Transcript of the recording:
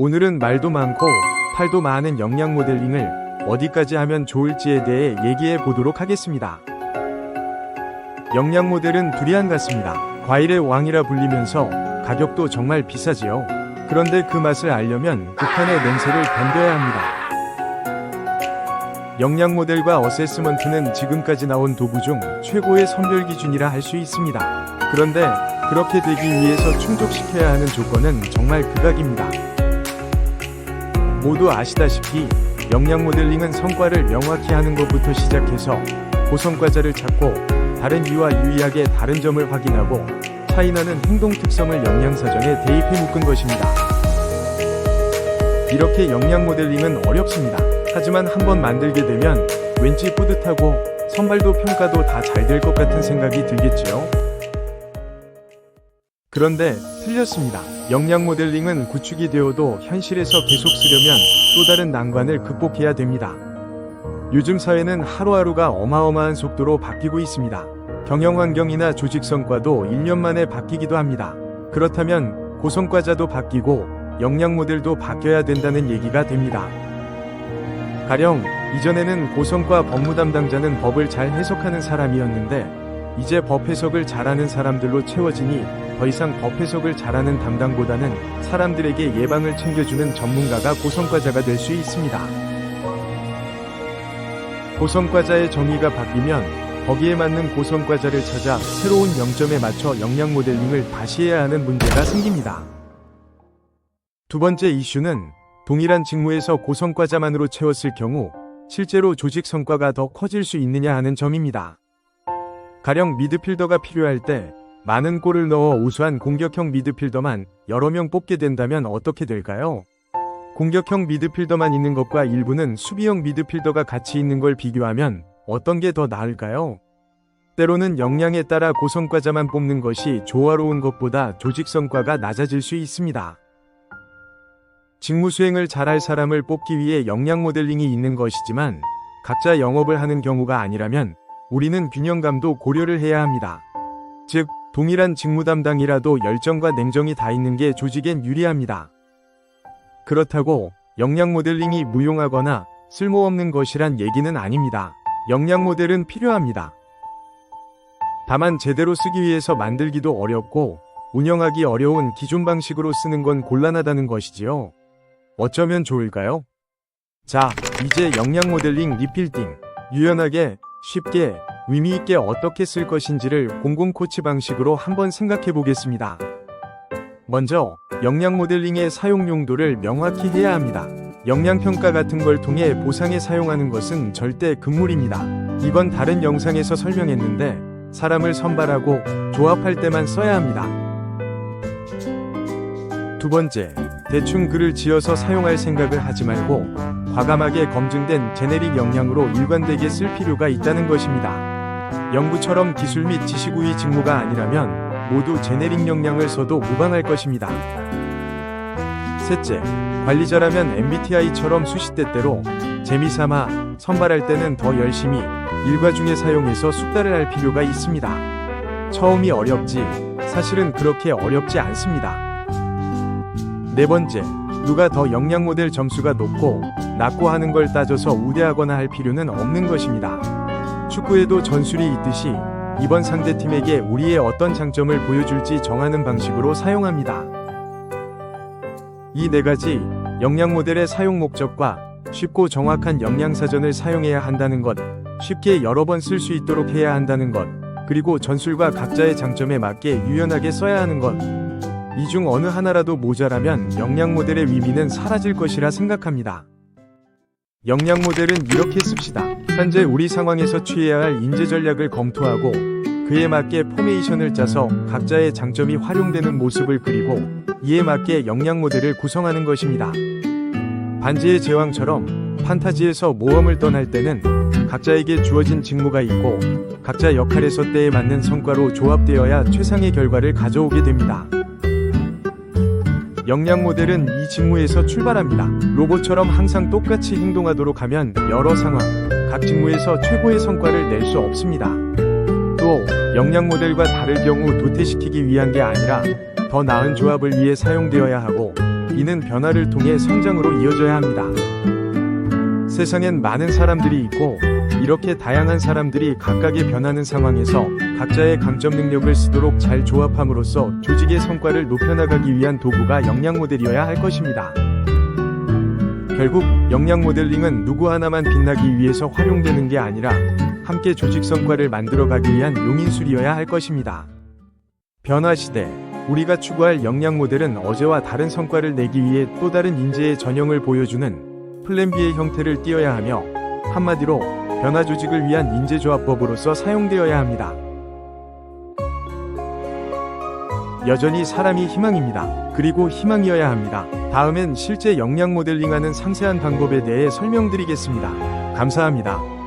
오늘은 말도 많고 팔도 많은 영양 모델링을 어디까지 하면 좋을지에 대해 얘기해 보도록 하겠습니다. 영양 모델은 두리안 같습니다. 과일의 왕이라 불리면서 가격도 정말 비싸지요. 그런데 그 맛을 알려면 극한의 냄새를 견뎌야 합니다. 영양 모델과 어세스먼트는 지금까지 나온 도구 중 최고의 선별 기준이라 할 수 있습니다. 그런데 그렇게 되기 위해서 충족시켜야 하는 조건은 정말 극악입니다. 모두 아시다시피 영양 모델링은 성과를 명확히 하는 것부터 시작해서 고성과자를 찾고 다른 이와 유의하게 다른 점을 확인하고 차이나는 행동 특성을 영양사전에 대입해 묶은 것입니다. 이렇게 영양 모델링은 어렵습니다. 하지만 한번 만들게 되면 왠지 뿌듯하고 선발도 평가도 다 잘 될 것 같은 생각이 들겠지요. 그런데 틀렸습니다. 영양 모델링은 구축이 되어도 현실에서 계속 쓰려면 또 다른 난관을 극복해야 됩니다. 요즘 사회는 하루하루가 어마어마한 속도로 바뀌고 있습니다. 경영환경이나 조직 성과도 1년 만에 바뀌기도 합니다. 그렇다면 고성과자도 바뀌고 영양 모델도 바뀌어야 된다는 얘기가 됩니다. 가령 이전에는 고성과 법무 담당자는 법을 잘 해석하는 사람이었는데 이제 법 해석을 잘하는 사람들로 채워지니 더 이상 법 해석을 잘하는 담당보다는 사람들에게 예방을 챙겨주는 전문가가 고성과자가 될 수 있습니다. 고성과자의 정의가 바뀌면 거기에 맞는 고성과자를 찾아 새로운 영점에 맞춰 영양 모델링을 다시 해야 하는 문제가 생깁니다. 두 번째 이슈는 동일한 직무에서 고성과자만으로 채웠을 경우 실제로 조직 성과가 더 커질 수 있느냐 하는 점입니다. 가령 미드필더가 필요할 때 많은 골을 넣어 우수한 공격형 미드필더만 여러 명 뽑게 된다면 어떻게 될까요? 공격형 미드필더만 있는 것과 일부는 수비형 미드필더가 같이 있는 걸 비교하면 어떤 게 더 나을까요? 때로는 역량에 따라 고성과자만 뽑는 것이 조화로운 것보다 조직 성과가 낮아질 수 있습니다. 직무 수행을 잘할 사람을 뽑기 위해 영양 모델링이 있는 것이지만 각자 영업을 하는 경우가 아니라면 우리는 균형감도 고려를 해야 합니다. 즉, 동일한 직무 담당이라도 열정과 냉정이 다 있는 게 조직엔 유리합니다. 그렇다고 영양 모델링이 무용하거나 쓸모없는 것이란 얘기는 아닙니다. 영양 모델은 필요합니다. 다만 제대로 쓰기 위해서 만들기도 어렵고 운영하기 어려운 기존 방식으로 쓰는 건 곤란하다는 것이지요. 어쩌면 좋을까요? 자, 이제 영양 모델링 리필딩, 유연하게, 쉽게, 의미있게 어떻게 쓸 것인지를 공공 코치 방식으로 한번 생각해 보겠습니다. 먼저, 영양 모델링의 사용 용도를 명확히 해야 합니다. 영양평가 같은 걸 통해 보상에 사용하는 것은 절대 금물입니다. 이건 다른 영상에서 설명했는데, 사람을 선발하고 조합할 때만 써야 합니다. 두 번째, 대충 글을 지어서 사용할 생각을 하지 말고 과감하게 검증된 제네릭 영양으로 일관되게 쓸 필요가 있다는 것입니다. 연구처럼 기술 및 지식우위 직무가 아니라면 모두 제네릭 영양을 써도 무방할 것입니다. 셋째, 관리자라면 MBTI처럼 수시때때로 재미삼아 선발할 때는 더 열심히 일과 중에 사용해서 숙달을 할 필요가 있습니다. 처음이 어렵지 사실은 그렇게 어렵지 않습니다. 네 번째, 누가 더 영양 모델 점수가 높고 낮고 하는 걸 따져서 우대하거나 할 필요는 없는 것입니다. 축구에도 전술이 있듯이 이번 상대팀에게 우리의 어떤 장점을 보여줄지 정하는 방식으로 사용합니다. 이 네 가지 영양 모델의 사용 목적과 쉽고 정확한 영양사전을 사용해야 한다는 것, 쉽게 여러 번 쓸 수 있도록 해야 한다는 것, 그리고 전술과 각자의 장점에 맞게 유연하게 써야 하는 것, 이 중 어느 하나라도 모자라면 영양 모델의 의미는 사라질 것이라 생각합니다. 영양 모델은 이렇게 씁시다. 현재 우리 상황에서 취해야 할 인재 전략을 검토하고 그에 맞게 포메이션을 짜서 각자의 장점이 활용되는 모습을 그리고 이에 맞게 영양 모델을 구성하는 것입니다. 반지의 제왕처럼 판타지에서 모험을 떠날 때는 각자에게 주어진 직무가 있고 각자 역할에서 때에 맞는 성과로 조합되어야 최상의 결과를 가져오게 됩니다. 영양 모델은 이 직무에서 출발합니다. 로봇처럼 항상 똑같이 행동하도록 하면 여러 상황, 각 직무에서 최고의 성과를 낼 수 없습니다. 또 영양 모델과 다를 경우 도태시키기 위한 게 아니라 더 나은 조합을 위해 사용되어야 하고 이는 변화를 통해 성장으로 이어져야 합니다. 세상엔 많은 사람들이 있고 이렇게 다양한 사람들이 각각의 변하는 상황에서 각자의 강점 능력을 쓰도록 잘 조합함으로써 조직의 성과를 높여나가기 위한 도구가 역량 모델이어야 할 것입니다. 결국 역량 모델링은 누구 하나만 빛나기 위해서 활용되는 게 아니라 함께 조직 성과를 만들어가기 위한 용인술이어야 할 것입니다. 변화 시대, 우리가 추구할 역량 모델은 어제와 다른 성과를 내기 위해 또 다른 인재의 전형을 보여주는 플랜 B의 형태를 띠어야 하며 한마디로 변화 조직을 위한 인재조합법으로서 사용되어야 합니다. 여전히 사람이 희망입니다. 그리고 희망이어야 합니다. 다음엔 실제 역량 모델링하는 상세한 방법에 대해 설명드리겠습니다. 감사합니다.